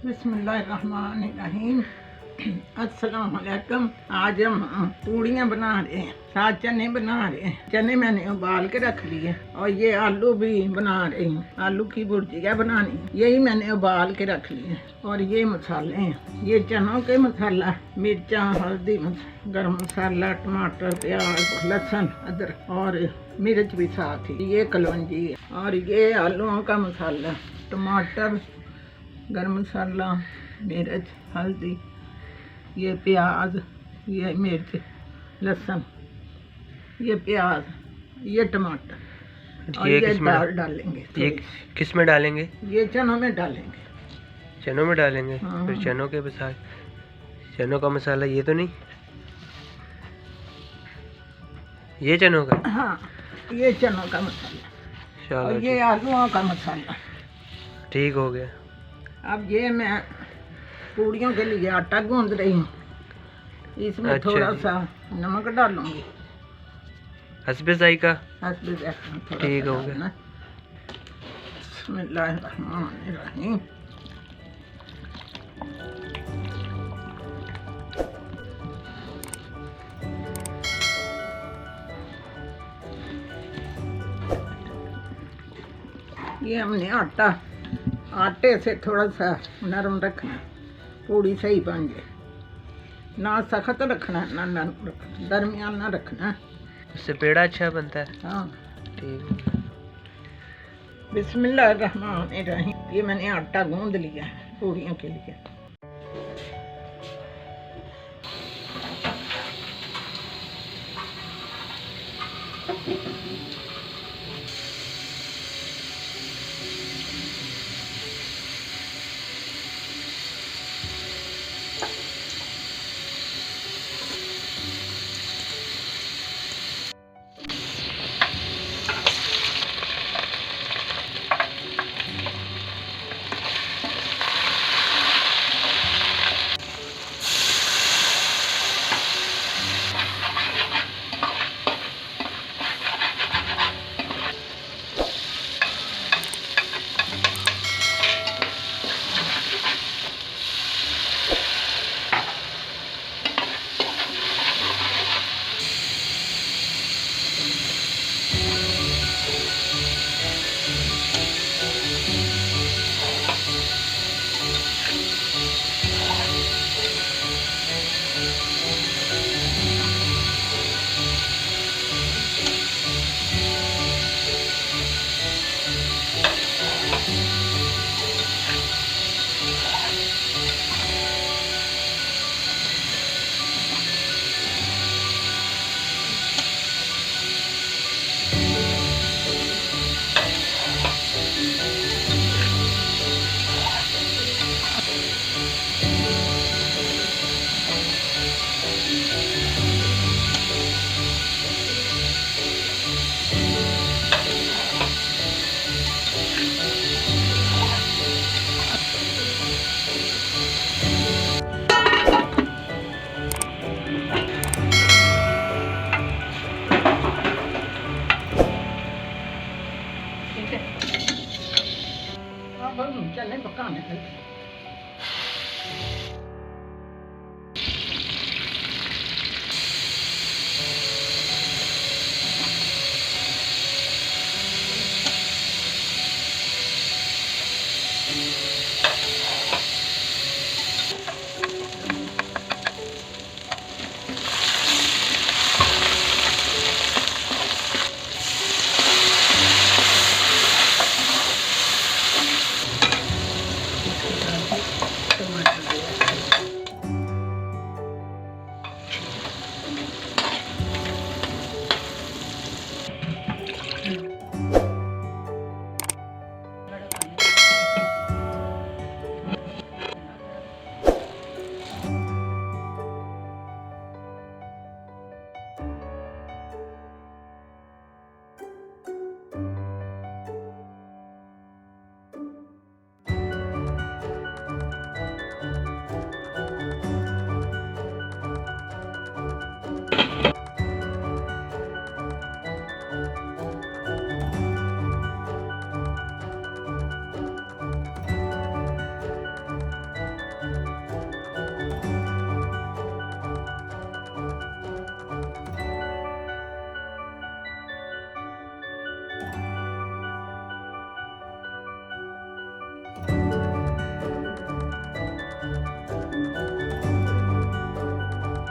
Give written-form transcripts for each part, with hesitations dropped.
बिस्मिल्लाहिर्रहमानिर्रहीम। अस्सलाम वालेकुम। आज हम पूड़ियाँ बना रहे हैं, साथ चने बना रहे हैं। चने मैंने उबाल के रख लिए और ये आलू भी बना रही हूँ। आलू की भुर्जिया बनानी, यही मैंने उबाल के रख लिए। और ये मसाले हैं, ये चनों के मसाला, मिर्चा, हल्दी, गरम मसाला, टमाटर, प्याज, लहसुन, अदरक और मिर्च भी साथ ही। ये कलौंजी है और ये आलूओं का मसाला, टमाटर, गरम मसाला, मिर्च, हल्दी, ये प्याज, ये मिर्च, लहसुन, ये प्याज, ये टमाटर और ये दाल डालेंगे। ये किस में डालेंगे? ये चनों में डालेंगे। चनों में डालेंगे। हाँ। फिर चनों के मसाला, चनों का मसाला ये तो नहीं, ये चनों का? हाँ, ये चनों का मसाला और ये आलूओं का मसाला। ठीक हो गया। अब ये मैं पूड़ियों के लिए आटा गूंद रही हूँ। इसमें अच्छा थोड़ा सा नमक डालूंगी, हस्बे जायका। ठीक हो गया। बिस्मिल्लाहिर्रहमानिर्रहीम। ये हमने आटे से थोड़ा सा नरम रखना, पूड़ी सही बन जाए। ना सख्त रखना, ना नरम रखना, दरमियाना रखना, उससे पेड़ा अच्छा बनता है। हाँ, ठीक। बिस्मिल्लाहिर्रहमानिर्रहीम। ये मैंने आटा गूंद लिया है पूड़ियों के लिए। अब हम चने पकाने लगे।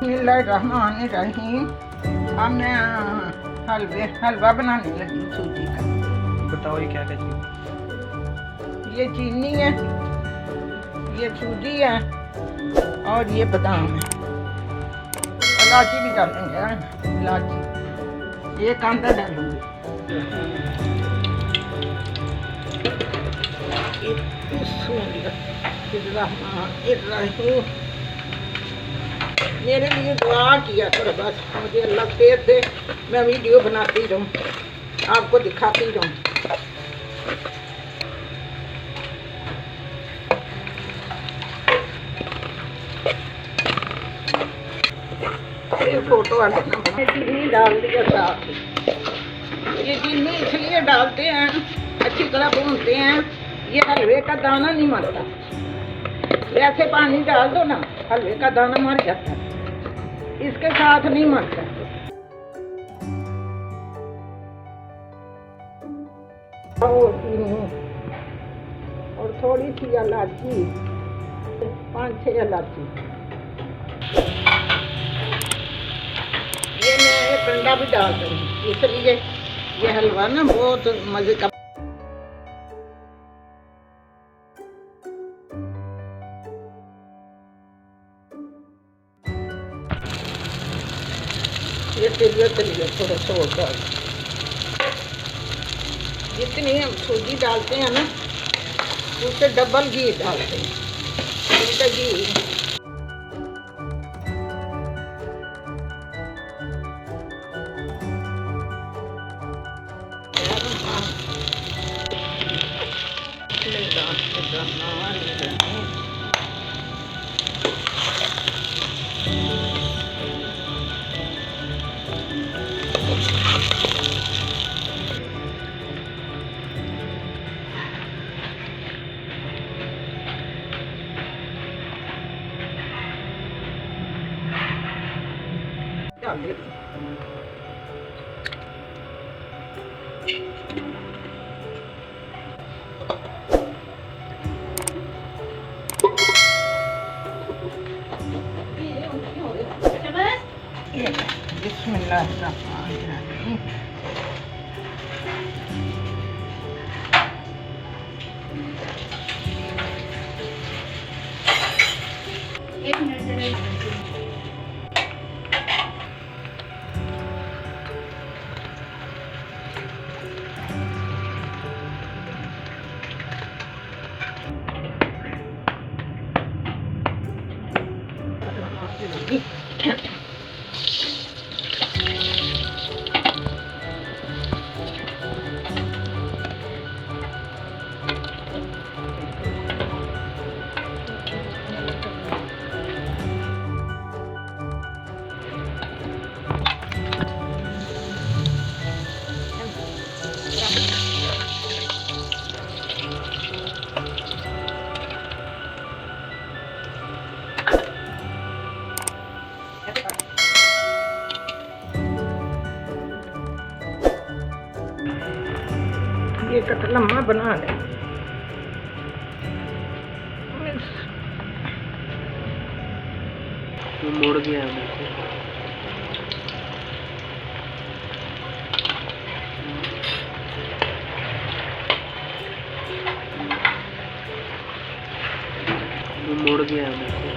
बिस्मिल्लाहिर्रहमानिर्रहीम। अब मैं हलवा बनाने लगी सूजी का। बताओ ये क्या क्या चीज़? ये चीनी है, ये सूजी है और ये बादाम है। इलायची भी डालेंगे, इलायची। ये कांदा डालूंगी। बिस्मिल्लाहिर्रहमानिर्रहीम। मेरे लिए दुआ किया करो बस, मुझे अल्लाह सेहत दे, मैं वीडियो बनाती रहूँ, आपको दिखाती रहूँ। ये फोटो चीनी डाल दिया साथ। ये चीनी इसलिए डालते हैं, अच्छी तरह भूनते हैं, ये हलवे का दाना नहीं मरता। वैसे पानी डाल दो ना, हलवे का दाना मर जाता है, इसके साथ नहीं मरता। और थोड़ी सी इलायची, 5-6 इलायची। ये मैं ठंडा भी डाल दूँगी, इसलिए ये हलवा ना बहुत मजे का। ये चलिए थोड़ा सा और डाल। जितनी हम सूजी डालते हैं ना, उससे डबल घी डालते हैं। घी बिस्मिल्लाहिर्रहमानिर्रहीम। ये कट लम्मा बना लें। मुड़ गया मुझसे। मुड़ गया मुझसे।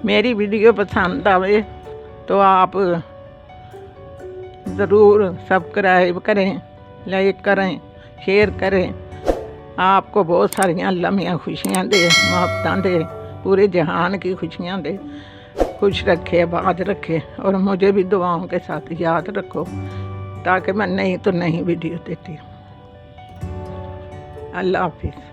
मेरी वीडियो पसंद आवे तो आप ज़रूर सब्सक्राइब करें, लाइक करें, शेयर करें। आपको बहुत सारियां लम्हियां खुशियां दे, मोहब्बतां दे, पूरे जहान की खुशियां दे, खुश रखे, आबाद रखे और मुझे भी दुआओं के साथ याद रखो ताकि मैं नहीं तो नहीं वीडियो देती हूँ। अल्लाह हाफिज़।